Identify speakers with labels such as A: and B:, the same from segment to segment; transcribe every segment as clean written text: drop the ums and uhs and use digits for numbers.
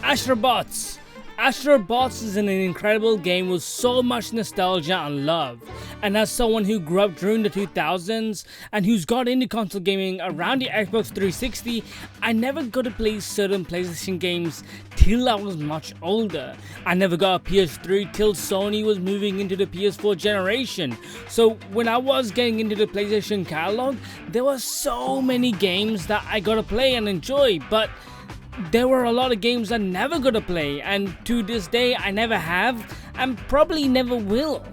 A: Astrobots! Astrobots is an incredible game with so much nostalgia and love. And as someone who grew up during the 2000s and who's got into console gaming around the Xbox 360, I never got to play certain PlayStation games till I was much older. I never got a PS3 till Sony was moving into the PS4 generation. So when I was getting into the PlayStation catalog, there were so many games that I got to play and enjoy, but there were a lot of games I never got to play, and to this day I never have and probably never will.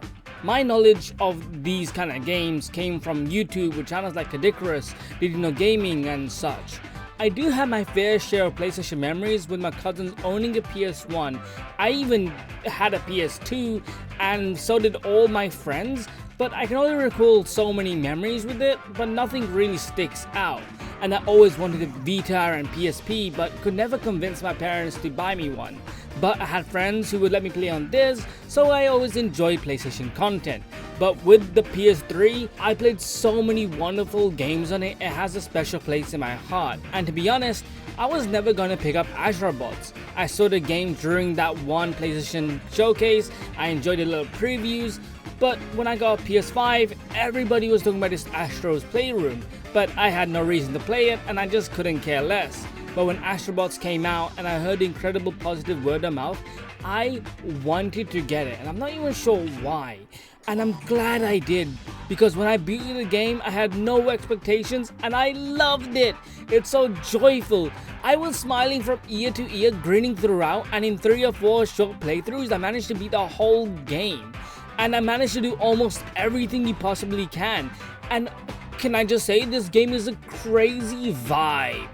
A: My knowledge of these kind of games came from YouTube with channels like Ridiculous, Did You Know Gaming and such. I do have my fair share of PlayStation memories with my cousins owning a PS1. I even had a PS2 and so did all my friends, but I can only recall so many memories with it, but nothing really sticks out. And I always wanted a Vita and PSP, but could never convince my parents to buy me one. But I had friends who would let me play on this, so I always enjoyed PlayStation content. But with the PS3, I played so many wonderful games on it, it has a special place in my heart. And to be honest, I was never gonna pick up Astrobots. I saw the game during that one PlayStation showcase, I enjoyed the little previews, but when I got a PS5, everybody was talking about this Astro's Playroom, but I had no reason to play it and I just couldn't care less. But when Astrobots came out and I heard the incredible positive word of mouth, I wanted to get it, and I'm not even sure why. And I'm glad I did, because when I beat the game, I had no expectations and I loved it. It's so joyful. I was smiling from ear to ear, grinning throughout, and in 3 or 4 short playthroughs, I managed to beat the whole game. And I managed to do almost everything you possibly can. And can I just say, this game is a crazy vibe.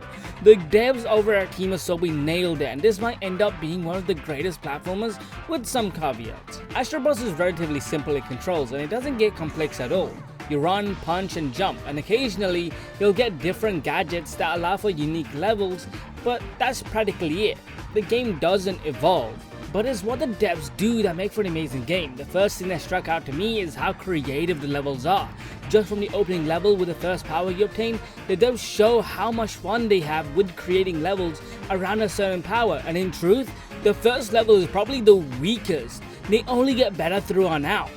A: The devs over at Kemosobe nailed it, and this might end up being one of the greatest platformers with some caveats. Astrobots is relatively simple in controls and it doesn't get complex at all. You run, punch and jump, and occasionally you'll get different gadgets that allow for unique levels, but that's practically it. The game doesn't evolve. But it's what the devs do that make for an amazing game. The first thing that struck out to me is how creative the levels are. Just from the opening level with the first power you obtain, the devs show how much fun they have with creating levels around a certain power, and in truth, the first level is probably the weakest. They only get better through on out.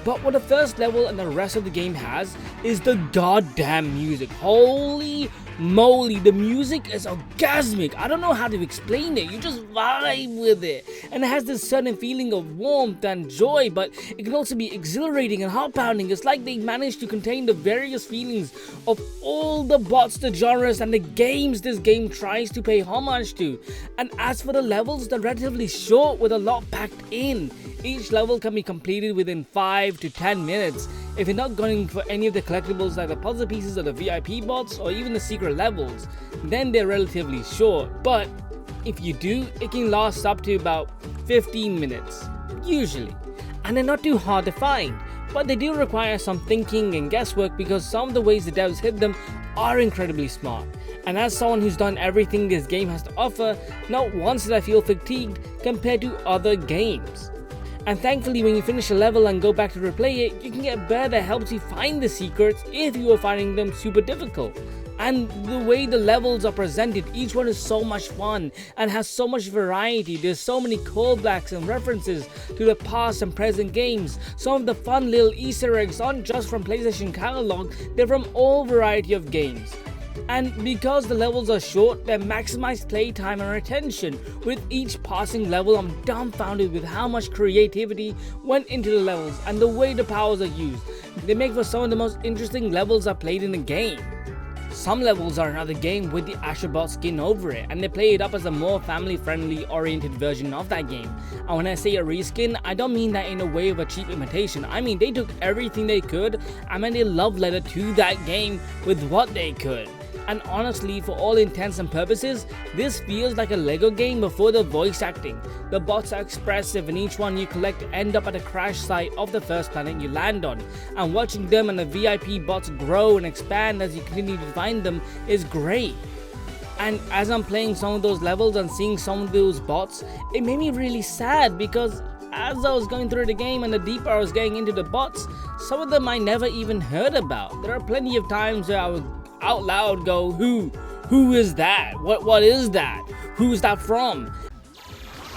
A: But what the first level and the rest of the game has is the goddamn music. Holy moly, the music is orgasmic. I don't know how to explain it, you just vibe with it. And it has this certain feeling of warmth and joy, but it can also be exhilarating and heart pounding. It's like they managed to contain the various feelings of all the bots, the genres and the games this game tries to pay homage to. And as for the levels, they're relatively short with a lot packed in. Each level can be completed within 5 to 10 minutes. If you're not going for any of the collectibles like the puzzle pieces or the VIP bots or even the secret levels, then they're relatively short. But if you do, it can last up to about 15 minutes, usually. And they're not too hard to find, but they do require some thinking and guesswork because some of the ways the devs hit them are incredibly smart. And as someone who's done everything this game has to offer, not once did I feel fatigued compared to other games. And thankfully, when you finish a level and go back to replay it, you can get better that helps you find the secrets if you are finding them super difficult. And the way the levels are presented, each one is so much fun and has so much variety. There's so many callbacks and references to the past and present games. Some of the fun little Easter eggs aren't just from PlayStation catalog, they're from all variety of games. And because the levels are short, they maximize playtime and retention. With each passing level, I'm dumbfounded with how much creativity went into the levels and the way the powers are used. They make for some of the most interesting levels I've played in the game. Some levels are another game with the Astrobot skin over it, and they play it up as a more family-friendly oriented version of that game. And when I say a reskin, I don't mean that in a way of a cheap imitation. I mean they took everything they could and made a love letter to that game with what they could. And honestly, for all intents and purposes, this feels like a Lego game before the voice acting. The bots are expressive and each one you collect end up at a crash site of the first planet you land on. And watching them and the VIP bots grow and expand as you continue to find them is great. And as I'm playing some of those levels and seeing some of those bots, it made me really sad because as I was going through the game and the deeper I was getting into the bots, some of them I never even heard about. There are plenty of times where I would out loud go, who is that? What is that? Who's that from?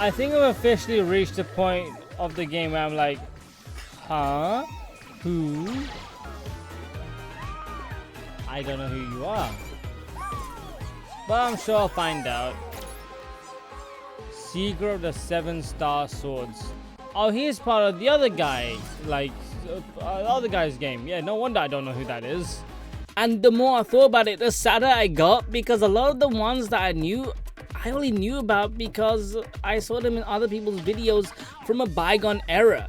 A: I think I've officially reached the point of the game where I'm like, huh? Who? I don't know who you are. But I'm sure I'll find out. Secret of the 7-star swords. Oh, he's part of the other guy. Like, the other guy's game. Yeah, no wonder I don't know who that is. And the more I thought about it, the sadder I got, because a lot of the ones that I only knew about because I saw them in other people's videos from a bygone era.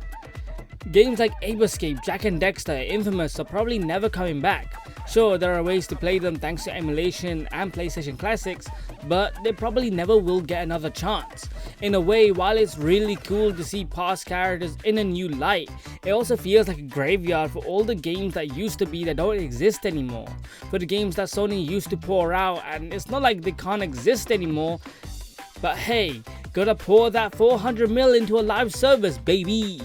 A: Games like Ape Escape, Jak and Daxter, Infamous are probably never coming back. Sure, there are ways to play them thanks to emulation and PlayStation Classics, but they probably never will get another chance. In a way, while it's really cool to see past characters in a new light, it also feels like a graveyard for all the games that used to be that don't exist anymore. For the games that Sony used to pour out, and it's not like they can't exist anymore, but hey, gotta pour that 400 mil into a live service, baby!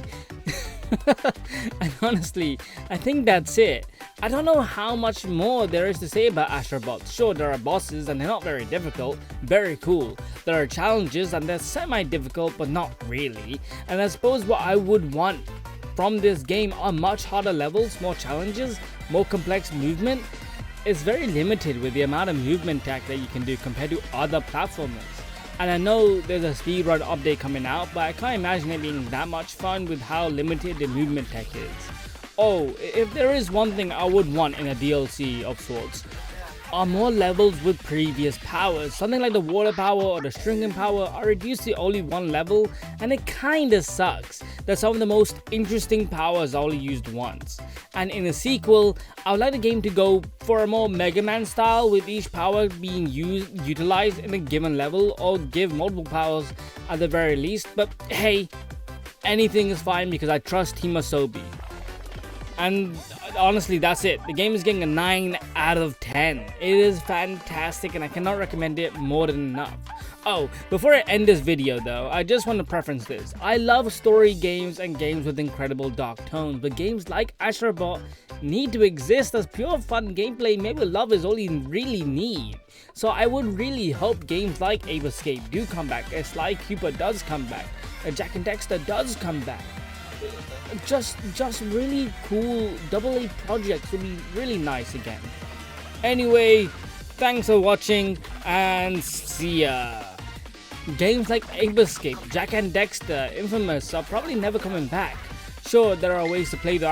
A: And honestly, I think that's it. I don't know how much more there is to say about Astro Bots. Sure, there are bosses and they're not very difficult, very cool. There are challenges and they're semi-difficult but not really. And I suppose what I would want from this game are much harder levels, more challenges, more complex movement. It's very limited with the amount of movement tech that you can do compared to other platformers. And I know there's a speedrun update coming out, but I can't imagine it being that much fun with how limited the movement tech is. Oh, if there is one thing I would want in a DLC of sorts, are more levels with previous powers. Something like the water power or the stringing power are reduced to only one level, and it kinda sucks that some of the most interesting powers are only used once. And in a sequel, I would like the game to go for a more Mega Man style, with each power being utilized in a given level, or give multiple powers at the very least. But hey, anything is fine because I trust Team Asobi. And honestly, that's it. The game is getting a 9 out of 10. It is fantastic and I cannot recommend it more than enough. Oh, before I end this video though, I just want to preference this. I love story games and games with incredible dark tones, but games like Astro Bot need to exist as pure fun gameplay made with love is all you really need. So I would really hope games like Ape Escape do come back, Sly Cooper does come back, Jak and Daxter does come back. Just really cool AA projects would be really nice again. Anyway, thanks for watching and see ya. Games like Ape Escape, Jak and Daxter, Infamous are probably never coming back. Sure, there are ways to play the